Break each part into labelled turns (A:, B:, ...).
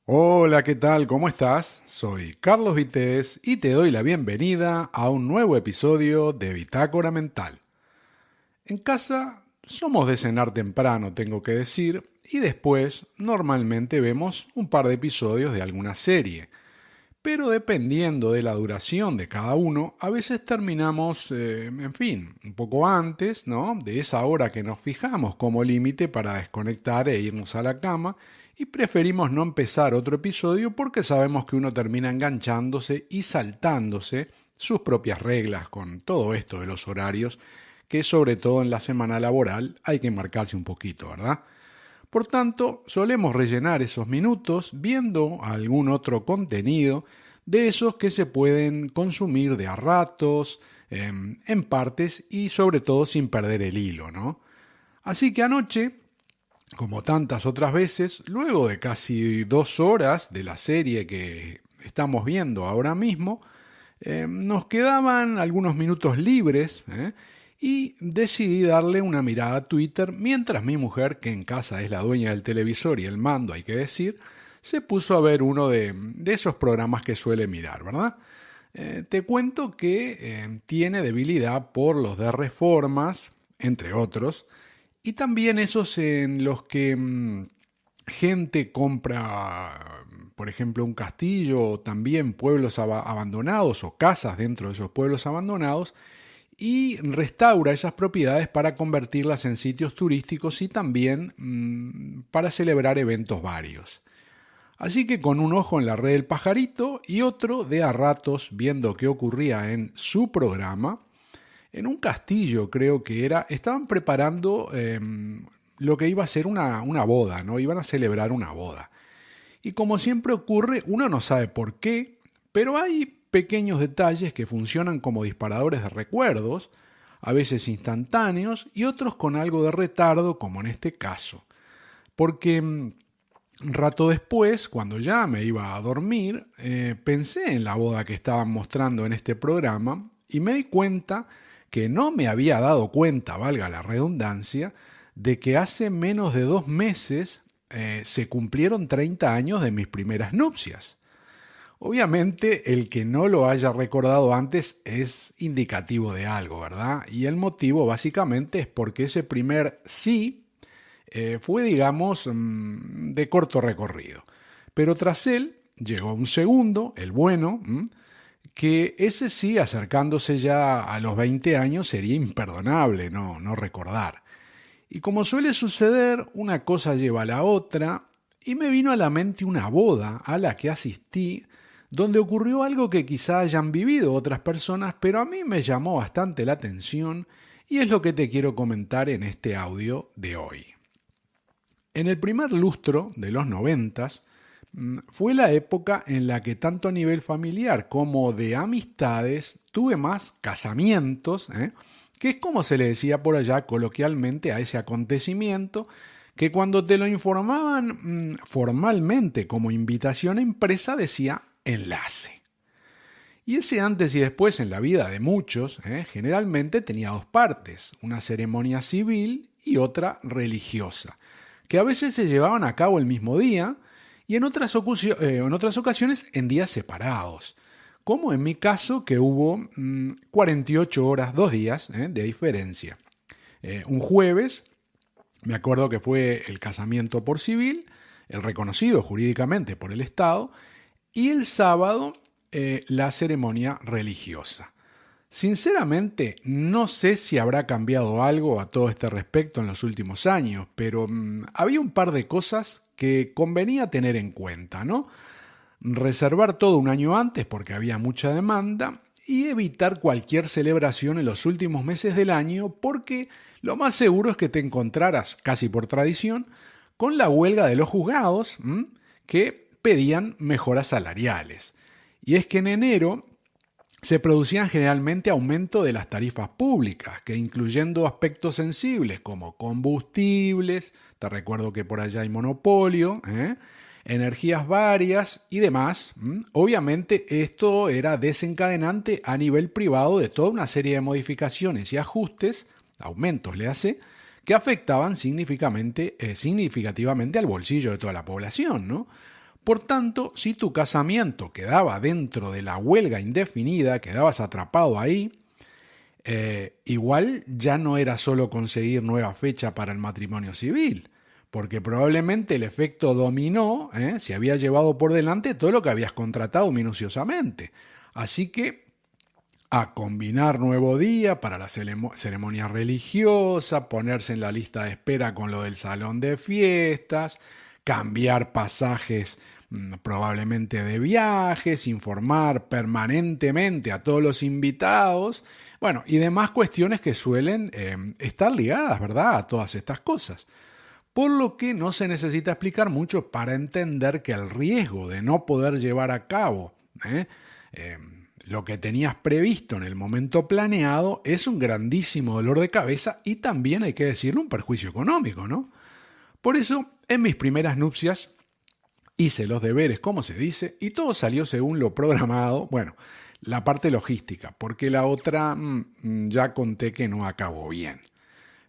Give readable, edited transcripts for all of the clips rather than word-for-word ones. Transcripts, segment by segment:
A: Hola, ¿qué tal? ¿Cómo estás? Soy Carlos Vitéz y te doy la bienvenida a un nuevo episodio de Bitácora Mental. En casa somos de cenar temprano, tengo que decir, y después normalmente vemos un par de episodios de alguna serie. Pero dependiendo de la duración de cada uno, a veces terminamos, un poco antes, ¿no? De esa hora que nos fijamos como límite para desconectar e irnos a la cama, y preferimos no empezar otro episodio porque sabemos que uno termina enganchándose y saltándose sus propias reglas con todo esto de los horarios, que sobre todo en la semana laboral hay que marcarse un poquito, ¿verdad? Por tanto, solemos rellenar esos minutos viendo algún otro contenido de esos que se pueden consumir de a ratos, en partes y sobre todo sin perder el hilo, ¿no? Así que anoche, como tantas otras veces, luego de casi 2 horas de la serie que estamos viendo ahora mismo, nos quedaban algunos minutos libres, y decidí darle una mirada a Twitter mientras mi mujer, que en casa es la dueña del televisor y el mando, hay que decir, se puso a ver uno de esos programas que suele mirar, ¿verdad? Te cuento que tiene debilidad por los de reformas, entre otros, y también esos en los que gente compra, por ejemplo, un castillo o también pueblos abandonados o casas dentro de esos pueblos abandonados y restaura esas propiedades para convertirlas en sitios turísticos y también para celebrar eventos varios. Así que con un ojo en la red del pajarito y otro de a ratos viendo qué ocurría en su programa, en un castillo creo que era, estaban preparando lo que iba a ser una boda, ¿no? Iban a celebrar una boda. Y como siempre ocurre, uno no sabe por qué, pero hay pequeños detalles que funcionan como disparadores de recuerdos, a veces instantáneos y otros con algo de retardo, como en este caso. Porque un rato después, cuando ya me iba a dormir, pensé en la boda que estaban mostrando en este programa y me di cuenta que no me había dado cuenta, valga la redundancia, de que hace menos de 2 meses se cumplieron 30 años de mis primeras nupcias. Obviamente, el que no lo haya recordado antes es indicativo de algo, ¿verdad? Y el motivo básicamente es porque ese primer sí fue, digamos, de corto recorrido. Pero tras él llegó un segundo, el bueno, que ese sí, acercándose ya a los 20 años, sería imperdonable no recordar. Y como suele suceder, una cosa lleva a la otra, y me vino a la mente una boda a la que asistí, donde ocurrió algo que quizá hayan vivido otras personas, pero a mí me llamó bastante la atención, y es lo que te quiero comentar en este audio de hoy. En el primer lustro de los 90 fue la época en la que tanto a nivel familiar como de amistades tuve más casamientos, que es como se le decía por allá coloquialmente a ese acontecimiento, que cuando te lo informaban formalmente como invitación a empresa decía enlace. Y ese antes y después en la vida de muchos generalmente tenía dos partes, una ceremonia civil y otra religiosa, que a veces se llevaban a cabo el mismo día y en otras ocasiones en días separados, como en mi caso que hubo 48 horas, 2 días de diferencia. Un jueves, me acuerdo que fue el casamiento por civil, el reconocido jurídicamente por el Estado, y el sábado la ceremonia religiosa. Sinceramente, no sé si habrá cambiado algo a todo este respecto en los últimos años, pero había un par de cosas que convenía tener en cuenta, ¿no? Reservar todo un año antes porque había mucha demanda y evitar cualquier celebración en los últimos meses del año porque lo más seguro es que te encontraras, casi por tradición, con la huelga de los juzgados que pedían mejoras salariales. Y es que en enero se producían generalmente aumento de las tarifas públicas, que incluyendo aspectos sensibles como combustibles, te recuerdo que por allá hay monopolio, energías varias y demás. Obviamente esto era desencadenante a nivel privado de toda una serie de modificaciones y ajustes, aumentos le hace, que afectaban significativamente al bolsillo de toda la población, ¿no? Por tanto, si tu casamiento quedaba dentro de la huelga indefinida, quedabas atrapado ahí, igual ya no era solo conseguir nueva fecha para el matrimonio civil, porque probablemente el efecto dominó se había llevado por delante todo lo que habías contratado minuciosamente. Así que a combinar nuevo día para la ceremonia religiosa, ponerse en la lista de espera con lo del salón de fiestas, cambiar pasajes probablemente de viajes, informar permanentemente a todos los invitados, bueno, y demás cuestiones que suelen estar ligadas, ¿verdad?, a todas estas cosas. Por lo que no se necesita explicar mucho para entender que el riesgo de no poder llevar a cabo lo que tenías previsto en el momento planeado es un grandísimo dolor de cabeza y también, hay que decirlo, un perjuicio económico, ¿no? Por eso, en mis primeras nupcias, hice los deberes, como se dice, y todo salió según lo programado. Bueno, la parte logística, porque la otra ya conté que no acabó bien.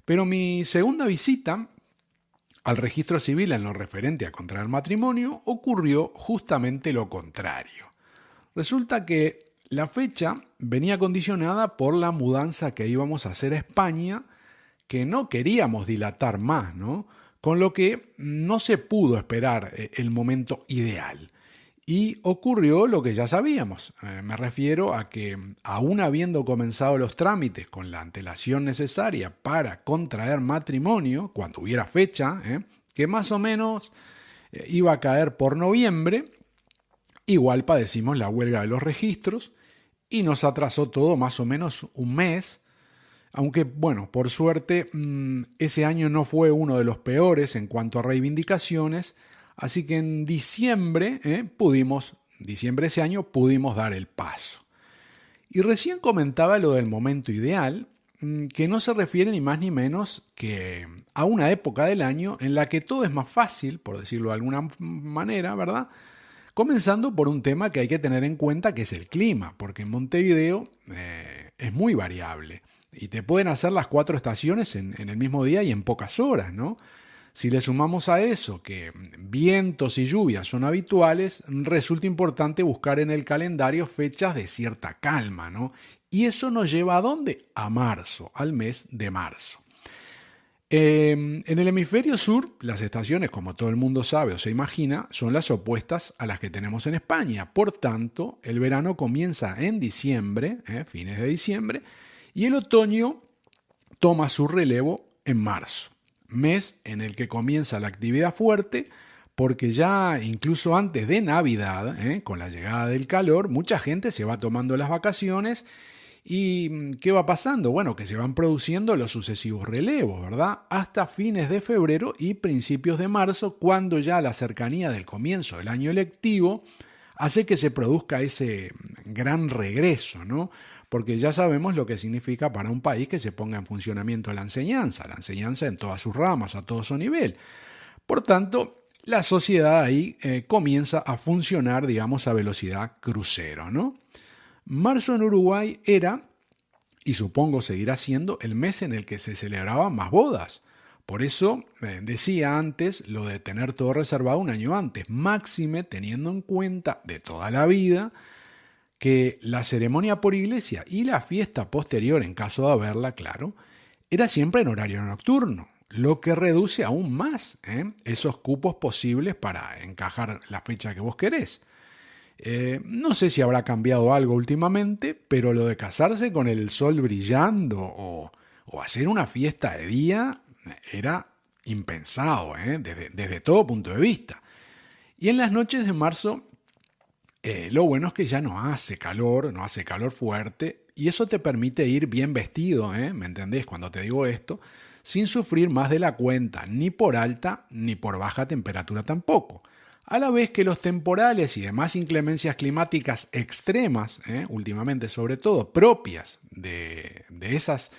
A: Pero mi segunda visita al registro civil en lo referente a contraer matrimonio ocurrió justamente lo contrario. Resulta que la fecha venía condicionada por la mudanza que íbamos a hacer a España, que no queríamos dilatar más, ¿no? Con lo que no se pudo esperar el momento ideal. Y ocurrió lo que ya sabíamos. Me refiero a que, aún habiendo comenzado los trámites con la antelación necesaria para contraer matrimonio, cuando hubiera fecha, que más o menos iba a caer por noviembre, igual padecimos la huelga de los registros y nos atrasó todo más o menos un mes. Aunque, bueno, por suerte, ese año no fue uno de los peores en cuanto a reivindicaciones, así que en diciembre ese año pudimos dar el paso. Y recién comentaba lo del momento ideal, que no se refiere ni más ni menos que a una época del año en la que todo es más fácil, por decirlo de alguna manera, ¿verdad? Comenzando por un tema que hay que tener en cuenta, que es el clima, porque en Montevideo es muy variable. Y te pueden hacer las 4 estaciones en el mismo día y en pocas horas, ¿no? Si le sumamos a eso que vientos y lluvias son habituales, resulta importante buscar en el calendario fechas de cierta calma, ¿no? Y eso nos lleva ¿a dónde? A marzo, al mes de marzo. En el hemisferio sur, las estaciones, como todo el mundo sabe o se imagina, son las opuestas a las que tenemos en España. Por tanto, el verano comienza en diciembre, fines de diciembre, y el otoño toma su relevo en marzo, mes en el que comienza la actividad fuerte, porque ya incluso antes de Navidad, con la llegada del calor, mucha gente se va tomando las vacaciones. ¿Y qué va pasando? Bueno, que se van produciendo los sucesivos relevos, ¿verdad? Hasta fines de febrero y principios de marzo, cuando ya la cercanía del comienzo del año lectivo hace que se produzca ese gran regreso, ¿no? Porque ya sabemos lo que significa para un país que se ponga en funcionamiento la enseñanza en todas sus ramas, a todo su nivel. Por tanto, la sociedad ahí comienza a funcionar, digamos, a velocidad crucero, ¿no? Marzo en Uruguay era, y supongo seguirá siendo, el mes en el que se celebraban más bodas. Por eso decía antes lo de tener todo reservado un año antes, máxime teniendo en cuenta de toda la vida que la ceremonia por iglesia y la fiesta posterior, en caso de haberla, claro, era siempre en horario nocturno, lo que reduce aún más esos cupos posibles para encajar la fecha que vos querés. No sé si habrá cambiado algo últimamente, pero lo de casarse con el sol brillando o hacer una fiesta de día era impensado, desde todo punto de vista. Y en las noches de marzo, lo bueno es que ya no hace calor fuerte, y eso te permite ir bien vestido, ¿me entendés cuando te digo esto? Sin sufrir más de la cuenta, ni por alta ni por baja temperatura tampoco. A la vez que los temporales y demás inclemencias climáticas extremas, últimamente sobre todo propias de esas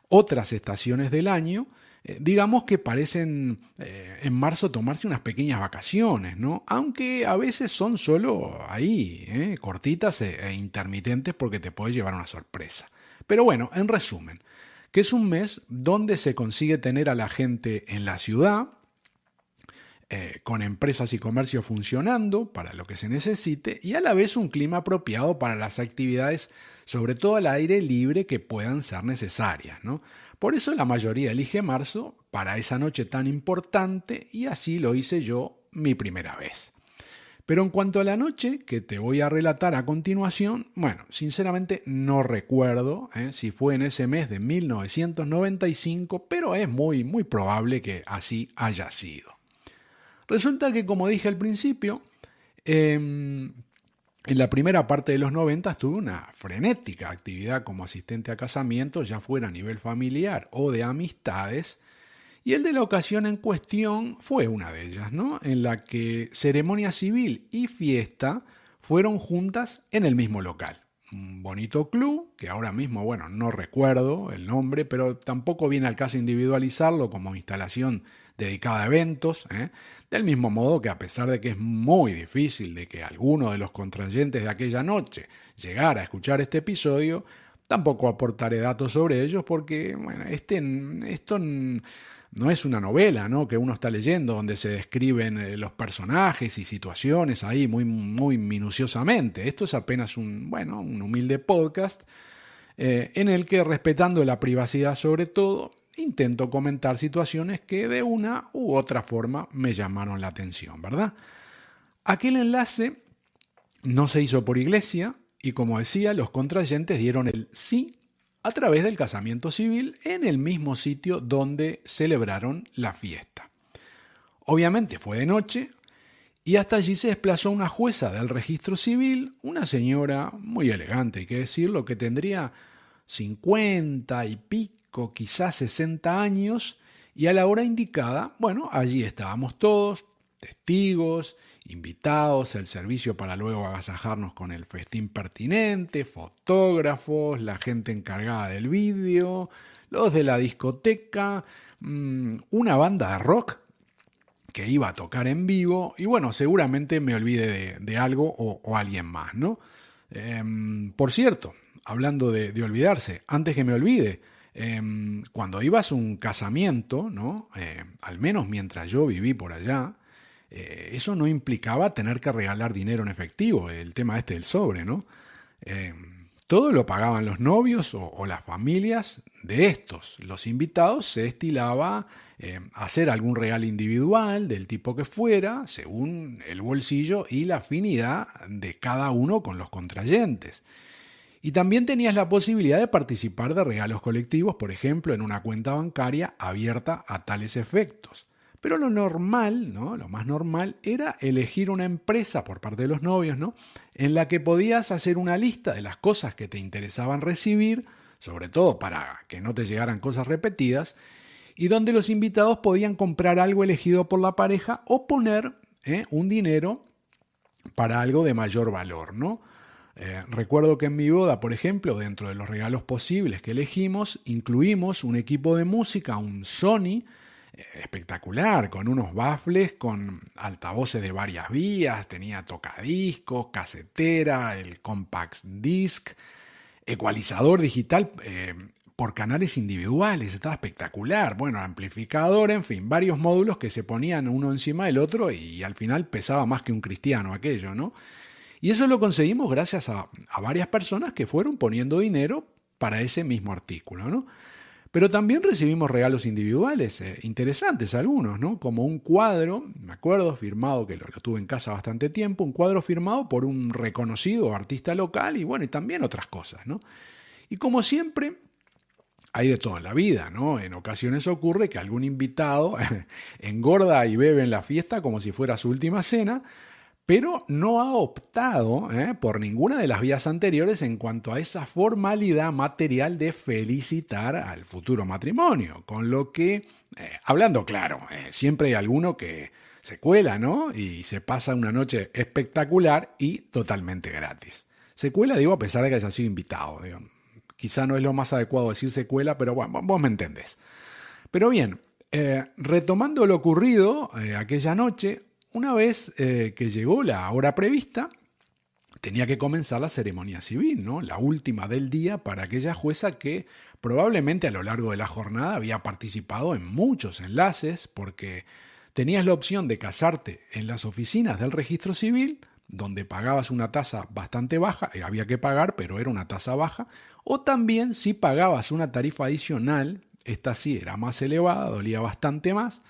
A: otras estaciones del año, digamos que parecen en marzo tomarse unas pequeñas vacaciones, ¿no? Aunque a veces son solo ahí, cortitas e intermitentes, porque te puede llevar una sorpresa. Pero bueno, en resumen, que es un mes donde se consigue tener a la gente en la ciudad, con empresas y comercios funcionando para lo que se necesite y a la vez un clima apropiado para las actividades, sobre todo al aire libre, que puedan ser necesarias, ¿no? Por eso la mayoría elige marzo para esa noche tan importante y así lo hice yo mi primera vez. Pero en cuanto a la noche que te voy a relatar a continuación, bueno, sinceramente no recuerdo si fue en ese mes de 1995, pero es muy, muy probable que así haya sido. Resulta que, como dije al principio, en la primera parte de los 90 tuve una frenética actividad como asistente a casamientos, ya fuera a nivel familiar o de amistades, y el de la ocasión en cuestión fue una de ellas, ¿no? En la que ceremonia civil y fiesta fueron juntas en el mismo local. Un bonito club, que ahora mismo, bueno, no recuerdo el nombre, pero tampoco viene al caso individualizarlo como instalación dedicada a eventos, del mismo modo que, a pesar de que es muy difícil de que alguno de los contrayentes de aquella noche llegara a escuchar este episodio, tampoco aportaré datos sobre ellos porque, bueno, esto no es una novela, ¿no?, que uno está leyendo donde se describen los personajes y situaciones ahí muy, muy minuciosamente. Esto es apenas un humilde podcast en el que, respetando la privacidad sobre todo, intento comentar situaciones que de una u otra forma me llamaron la atención, ¿verdad? Aquel enlace no se hizo por iglesia y, como decía, los contrayentes dieron el sí a través del casamiento civil en el mismo sitio donde celebraron la fiesta. Obviamente fue de noche y hasta allí se desplazó una jueza del registro civil, una señora muy elegante, hay que decirlo, que tendría 50 y pico, quizás 60 años, y a la hora indicada, bueno, allí estábamos todos, testigos, invitados, el servicio para luego agasajarnos con el festín pertinente, fotógrafos, la gente encargada del vídeo, los de la discoteca, una banda de rock que iba a tocar en vivo, y bueno, seguramente me olvide de algo o alguien más, ¿no? Por cierto, hablando de olvidarse, antes que me olvide, cuando ibas a un casamiento, ¿no? Al menos mientras yo viví por allá, eso no implicaba tener que regalar dinero en efectivo, el tema este del sobre, ¿no? Todo lo pagaban los novios o las familias de estos. Los invitados se estilaba hacer algún regalo individual del tipo que fuera, según el bolsillo y la afinidad de cada uno con los contrayentes. Y también tenías la posibilidad de participar de regalos colectivos, por ejemplo, en una cuenta bancaria abierta a tales efectos. Pero lo normal, ¿no?, lo más normal era elegir una empresa por parte de los novios, ¿no?, en la que podías hacer una lista de las cosas que te interesaban recibir, sobre todo para que no te llegaran cosas repetidas, y donde los invitados podían comprar algo elegido por la pareja o poner un dinero para algo de mayor valor, ¿no? Recuerdo que en mi boda, por ejemplo, dentro de los regalos posibles que elegimos, incluimos un equipo de música, un Sony, espectacular, con unos baffles, con altavoces de varias vías, tenía tocadiscos, casetera, el compact disc, ecualizador digital por canales individuales, estaba espectacular, bueno, amplificador, en fin, varios módulos que se ponían uno encima del otro y al final pesaba más que un cristiano aquello, ¿no? Y eso lo conseguimos gracias a varias personas que fueron poniendo dinero para ese mismo artículo, ¿no? Pero también recibimos regalos individuales, interesantes algunos, ¿no? Como un cuadro, me acuerdo, firmado, que lo tuve en casa bastante tiempo, un cuadro firmado por un reconocido artista local y bueno, y también otras cosas, ¿no? Y como siempre, hay de todo en la vida, ¿no? En ocasiones ocurre que algún invitado engorda y bebe en la fiesta como si fuera su última cena, pero no ha optado por ninguna de las vías anteriores en cuanto a esa formalidad material de felicitar al futuro matrimonio. Con lo que, hablando claro, siempre hay alguno que se cuela, ¿no?, y se pasa una noche espectacular y totalmente gratis. Se cuela, digo, a pesar de que haya sido invitado. Digo. Quizá no es lo más adecuado decir secuela, pero bueno, vos me entendés. Pero bien, retomando lo ocurrido aquella noche, una vez que llegó la hora prevista, tenía que comenzar la ceremonia civil, ¿no?, la última del día para aquella jueza que probablemente a lo largo de la jornada había participado en muchos enlaces, porque tenías la opción de casarte en las oficinas del registro civil, donde pagabas una tasa bastante baja, había que pagar, pero era una tasa baja, o también si pagabas una tarifa adicional, esta sí era más elevada, dolía bastante más.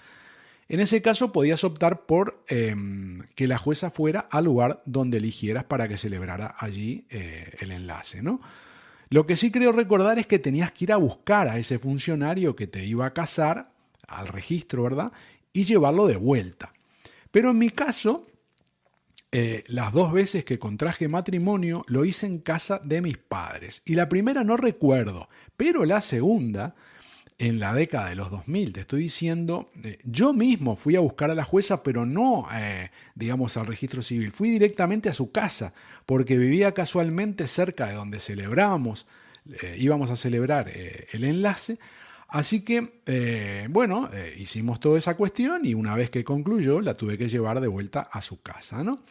A: En ese caso podías optar por que la jueza fuera al lugar donde eligieras para que celebrara allí el enlace, ¿no? Lo que sí creo recordar es que tenías que ir a buscar a ese funcionario que te iba a casar, al registro, ¿verdad? Y llevarlo de vuelta. Pero en mi caso, las 2 veces que contraje matrimonio lo hice en casa de mis padres. Y la primera no recuerdo, pero la segunda, en la década de los 2000, te estoy diciendo, yo mismo fui a buscar a la jueza, pero no, digamos, al registro civil. Fui directamente a su casa, porque vivía casualmente cerca de donde celebrábamos, íbamos a celebrar el enlace. Así que, hicimos toda esa cuestión y una vez que concluyó, la tuve que llevar de vuelta a su casa, ¿no?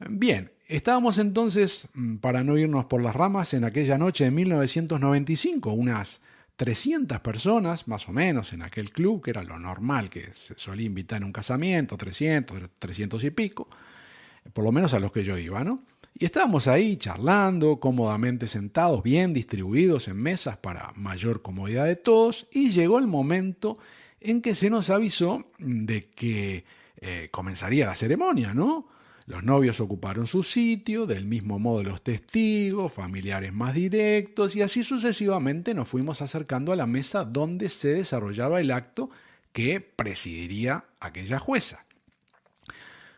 A: Bien, estábamos entonces, para no irnos por las ramas, en aquella noche de 1995, unas 300 personas, más o menos, en aquel club, que era lo normal que se solía invitar en un casamiento, 300 y pico, por lo menos a los que yo iba, ¿no? Y estábamos ahí charlando, cómodamente sentados, bien distribuidos en mesas para mayor comodidad de todos, y llegó el momento en que se nos avisó de que comenzaría la ceremonia, ¿no? Los novios ocuparon su sitio, del mismo modo los testigos, familiares más directos, y así sucesivamente nos fuimos acercando a la mesa donde se desarrollaba el acto que presidiría aquella jueza.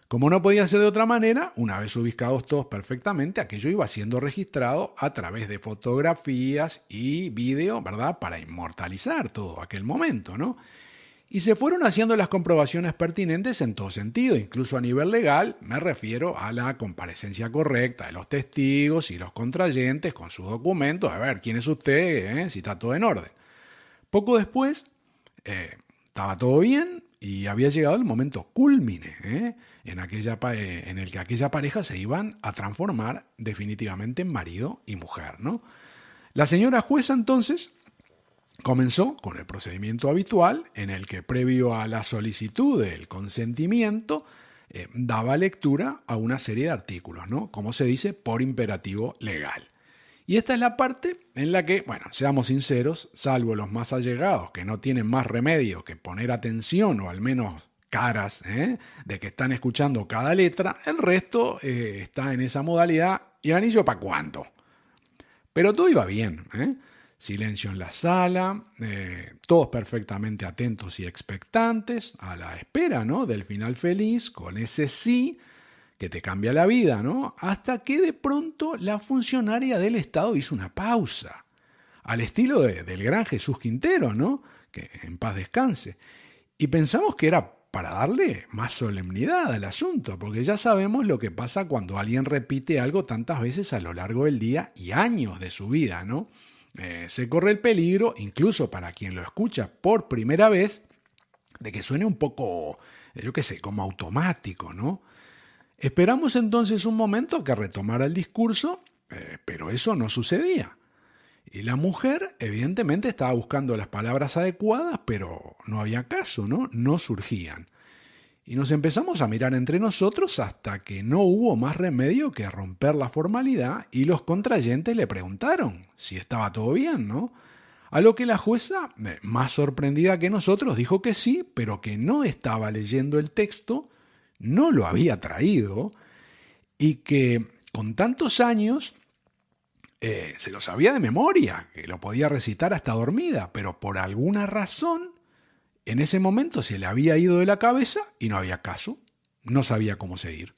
A: Como no podía ser de otra manera, una vez ubicados todos perfectamente, aquello iba siendo registrado a través de fotografías y vídeo, ¿verdad?, para inmortalizar todo aquel momento, ¿no? Y se fueron haciendo las comprobaciones pertinentes en todo sentido, incluso a nivel legal, me refiero a la comparecencia correcta de los testigos y los contrayentes con sus documentos, a ver, ¿quién es usted? Si está todo en orden. Poco después, estaba todo bien y había llegado el momento cúlmine, en el que aquella pareja se iban a transformar definitivamente en marido y mujer, ¿no? La señora jueza entonces comenzó con el procedimiento habitual en el que previo a la solicitud del consentimiento daba lectura a una serie de artículos, ¿no? Como se dice, por imperativo legal. Y esta es la parte en la que, bueno, seamos sinceros, salvo los más allegados que no tienen más remedio que poner atención o al menos caras de que están escuchando cada letra, el resto está en esa modalidad y anillo para cuánto. Pero todo iba bien, Silencio en la sala, todos perfectamente atentos y expectantes, a la espera, ¿no?, del final feliz, con ese sí que te cambia la vida, ¿no? Hasta que de pronto la funcionaria del Estado hizo una pausa, al estilo del gran Jesús Quintero, ¿no?, que en paz descanse. Y pensamos que era para darle más solemnidad al asunto, porque ya sabemos lo que pasa cuando alguien repite algo tantas veces a lo largo del día y años de su vida, ¿no? Se corre el peligro, incluso para quien lo escucha por primera vez, de que suene un poco, yo qué sé, como automático, ¿no? Esperamos entonces un momento a que retomara el discurso, pero eso no sucedía. Y la mujer, evidentemente, estaba buscando las palabras adecuadas, pero no había caso, ¿no? No surgían. Y nos empezamos a mirar entre nosotros hasta que no hubo más remedio que romper la formalidad y los contrayentes le preguntaron si estaba todo bien, ¿no? A lo que la jueza, más sorprendida que nosotros, dijo que sí, pero que no estaba leyendo el texto, no lo había traído y que con tantos años se lo sabía de memoria, que lo podía recitar hasta dormida, pero por alguna razón en ese momento se le había ido de la cabeza y no había caso, no sabía cómo seguir.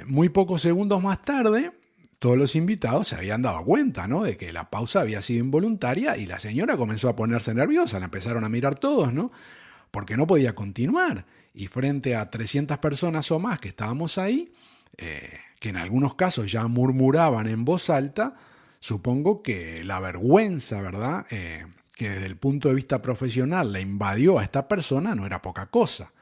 A: Muy pocos segundos más tarde, todos los invitados se habían dado cuenta, ¿no?, de que la pausa había sido involuntaria y la señora comenzó a ponerse nerviosa, la empezaron a mirar todos, ¿no?, porque no podía continuar. Y frente a 300 personas o más que estábamos ahí, que en algunos casos ya murmuraban en voz alta, supongo que la vergüenza, ¿verdad?, que desde el punto de vista profesional la invadió a esta persona no era poca cosa.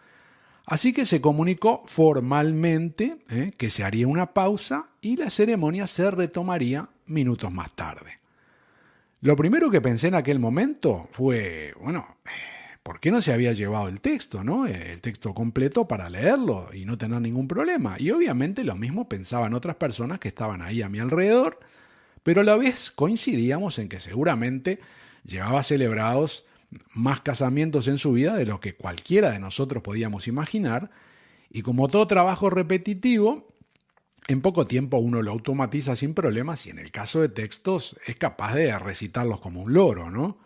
A: Así que se comunicó formalmente que se haría una pausa y la ceremonia se retomaría minutos más tarde. Lo primero que pensé en aquel momento fue, por qué no se había llevado el texto, ¿no? El texto completo para leerlo y no tener ningún problema. Y obviamente lo mismo pensaban otras personas que estaban ahí a mi alrededor, pero a la vez coincidíamos en que seguramente llevaba celebrados más casamientos en su vida de lo que cualquiera de nosotros podíamos imaginar, y como todo trabajo repetitivo, en poco tiempo uno lo automatiza sin problemas y en el caso de textos es capaz de recitarlos como un loro, ¿no?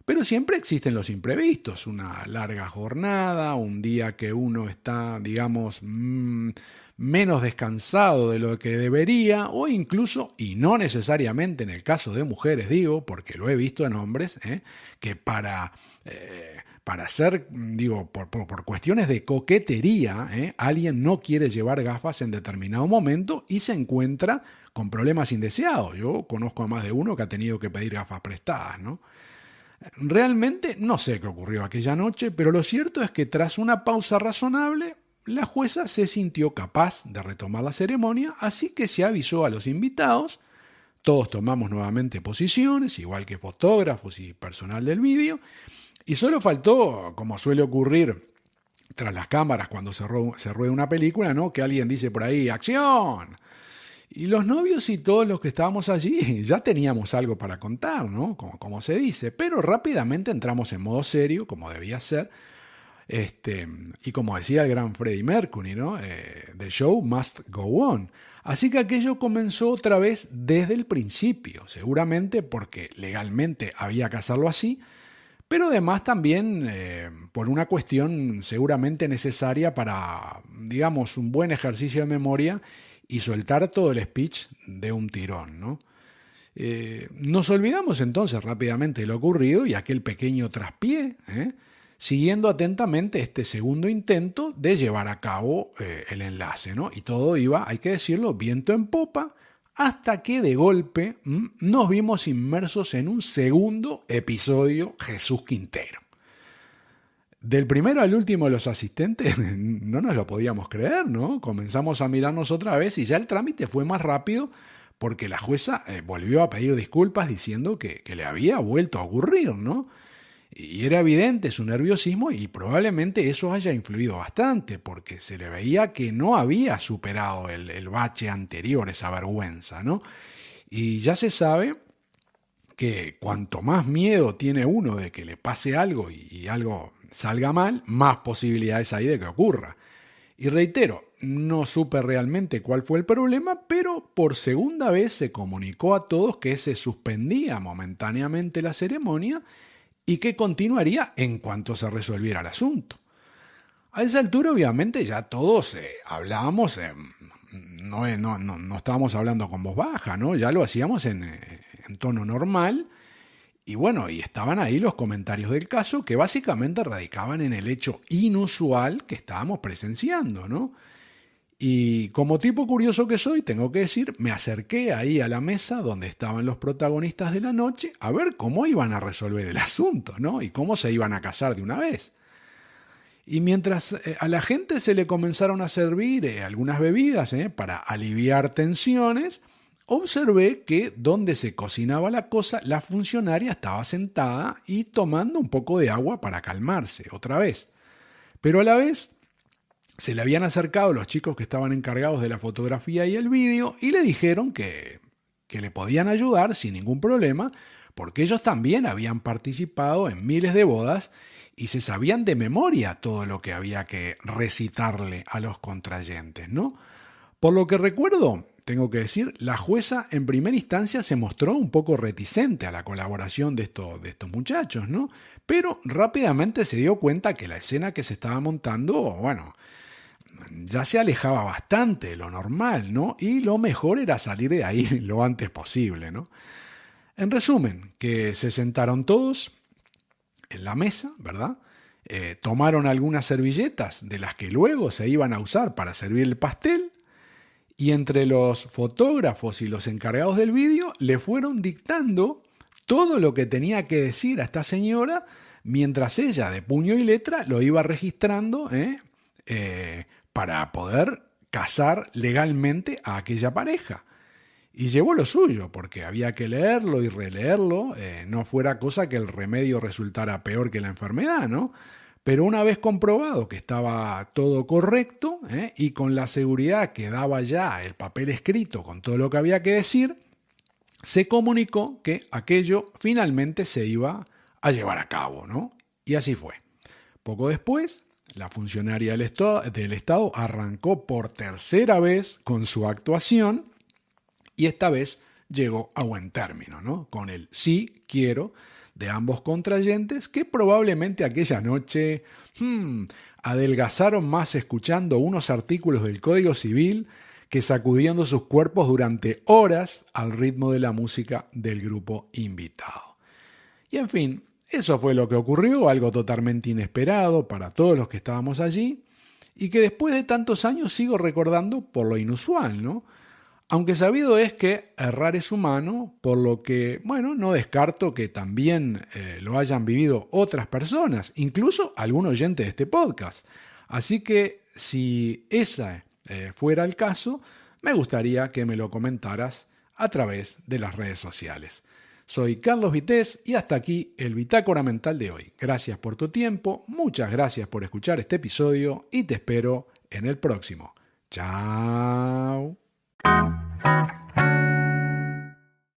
A: Pero siempre existen los imprevistos, una larga jornada, un día que uno está, digamos, menos descansado de lo que debería, o incluso, y no necesariamente en el caso de mujeres, digo, porque lo he visto en hombres, que para hacer, digo, por cuestiones de coquetería, alguien no quiere llevar gafas en determinado momento y se encuentra con problemas indeseados. Yo conozco a más de uno que ha tenido que pedir gafas prestadas, ¿no? Realmente no sé qué ocurrió aquella noche, pero lo cierto es que tras una pausa razonable, la jueza se sintió capaz de retomar la ceremonia, así que se avisó a los invitados, todos tomamos nuevamente posiciones, igual que fotógrafos y personal del vídeo, y solo faltó, como suele ocurrir tras las cámaras cuando se rueda una película, ¿no?, que alguien dice por ahí, ¡acción! Y los novios y todos los que estábamos allí ya teníamos algo para contar, ¿no? Como se dice, pero rápidamente entramos en modo serio, como debía ser, y como decía el gran Freddie Mercury, ¿no? The show must go on. Así que aquello comenzó otra vez desde el principio, seguramente porque legalmente había que hacerlo así, pero además también por una cuestión seguramente necesaria para, digamos, un buen ejercicio de memoria y soltar todo el speech de un tirón, ¿no? Nos olvidamos entonces rápidamente de lo ocurrido y aquel pequeño traspié, siguiendo atentamente este segundo intento de llevar a cabo el enlace, ¿no? Y todo iba, hay que decirlo, viento en popa, hasta que de golpe nos vimos inmersos en un segundo episodio Jesús Quintero. Del primero al último de los asistentes no nos lo podíamos creer, ¿no? Comenzamos a mirarnos otra vez y ya el trámite fue más rápido porque la jueza volvió a pedir disculpas diciendo que le había vuelto a ocurrir, ¿no? Y era evidente su nerviosismo y probablemente eso haya influido bastante porque se le veía que no había superado el bache anterior, esa vergüenza, ¿no? Y ya se sabe que cuanto más miedo tiene uno de que le pase algo y algo salga mal, más posibilidades hay de que ocurra. Y reitero, no supe realmente cuál fue el problema, pero por segunda vez se comunicó a todos que se suspendía momentáneamente la ceremonia y que continuaría en cuanto se resolviera el asunto. A esa altura, obviamente, ya todos hablábamos, no estábamos hablando con voz baja, ¿no? Ya lo hacíamos en tono normal. Y bueno, y estaban ahí los comentarios del caso que básicamente radicaban en el hecho inusual que estábamos presenciando, ¿no? Y como tipo curioso que soy, tengo que decir, me acerqué ahí a la mesa donde estaban los protagonistas de la noche a ver cómo iban a resolver el asunto, ¿no? Y cómo se iban a casar de una vez. Y mientras a la gente se le comenzaron a servir algunas bebidas para aliviar tensiones, observé que donde se cocinaba la cosa, la funcionaria estaba sentada y tomando un poco de agua para calmarse otra vez. Pero a la vez se le habían acercado los chicos que estaban encargados de la fotografía y el vídeo y le dijeron que le podían ayudar sin ningún problema porque ellos también habían participado en miles de bodas y se sabían de memoria todo lo que había que recitarle a los contrayentes, ¿no? Por lo que recuerdo, tengo que decir, la jueza en primera instancia se mostró un poco reticente a la colaboración de estos muchachos, ¿no? Pero rápidamente se dio cuenta que la escena que se estaba montando, bueno, ya se alejaba bastante de lo normal, ¿no? Y lo mejor era salir de ahí lo antes posible, ¿no? En resumen, que se sentaron todos en la mesa, ¿verdad? Tomaron algunas servilletas de las que luego se iban a usar para servir el pastel y entre los fotógrafos y los encargados del vídeo le fueron dictando todo lo que tenía que decir a esta señora mientras ella de puño y letra lo iba registrando para poder casar legalmente a aquella pareja. Y llevó lo suyo, porque había que leerlo y releerlo, no fuera cosa que el remedio resultara peor que la enfermedad, ¿no? Pero una vez comprobado que estaba todo correcto, y con la seguridad que daba ya el papel escrito con todo lo que había que decir, se comunicó que aquello finalmente se iba a llevar a cabo, ¿no? Y así fue. Poco después, la funcionaria del Estado arrancó por tercera vez con su actuación y esta vez llegó a buen término, ¿no? Con el sí quiero de ambos contrayentes que probablemente aquella noche adelgazaron más escuchando unos artículos del Código Civil que sacudiendo sus cuerpos durante horas al ritmo de la música del grupo invitado. Y en fin, eso fue lo que ocurrió, algo totalmente inesperado para todos los que estábamos allí y que después de tantos años sigo recordando por lo inusual, ¿no? Aunque sabido es que errar es humano, por lo que, bueno, no descarto que también lo hayan vivido otras personas, incluso algún oyente de este podcast. Así que si ese fuera el caso, me gustaría que me lo comentaras a través de las redes sociales. Soy Carlos Vitéz y hasta aquí el Bitácora Mental de hoy. Gracias por tu tiempo, muchas gracias por escuchar este episodio y te espero en el próximo. ¡Chao!